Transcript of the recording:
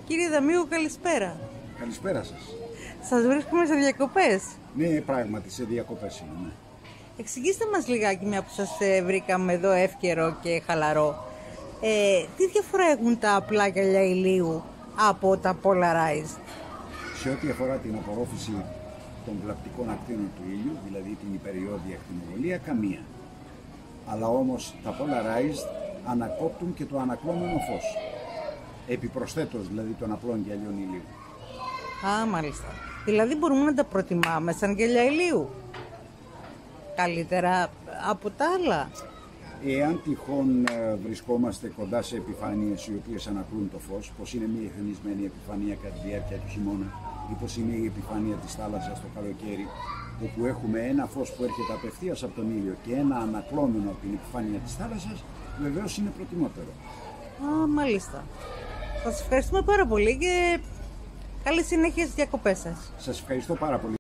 Κύριε Δαμίου, καλησπέρα. Καλησπέρα σας. Σας βρίσκουμε σε διακοπές. Ναι, πράγματι, σε διακοπές είναι, ναι. Εξηγήστε μας λιγάκι, μια που σας βρήκαμε εδώ εύκαιρο και χαλαρό. Τι διαφορά έχουν τα απλά γυαλιά ηλίου από τα polarized? Σε ό,τι αφορά την απορρόφηση των βλαπτικών ακτίνων του ήλιου, δηλαδή την υπεριόδια ακτινοβολία, καμία. Αλλά όμως τα polarized ανακόπτουν και το ανακλώμενο φως. Επιπροσθέτως δηλαδή των απλών γυαλιών ηλίου. Α, μάλιστα. Δηλαδή μπορούμε να τα προτιμάμε σαν γυαλιά ηλίου καλύτερα από τα άλλα? Εάν τυχόν βρισκόμαστε κοντά σε επιφάνειες οι οποίες ανακλούν το φως, πως είναι μια εθνισμένη επιφάνεια κατά τη διάρκεια του χειμώνα ή πως είναι η επιφάνεια της θάλασσας το καλοκαίρι, όπου έχουμε ένα φως που έρχεται απευθείας από τον ήλιο και ένα ανακλώμενο από την επιφάνεια της θάλασσας, βεβαίως είναι προτιμότερο. Α, μάλιστα. Σας ευχαριστούμε πάρα πολύ και καλή συνέχεια στις διακοπές σας. Σας ευχαριστώ πάρα πολύ.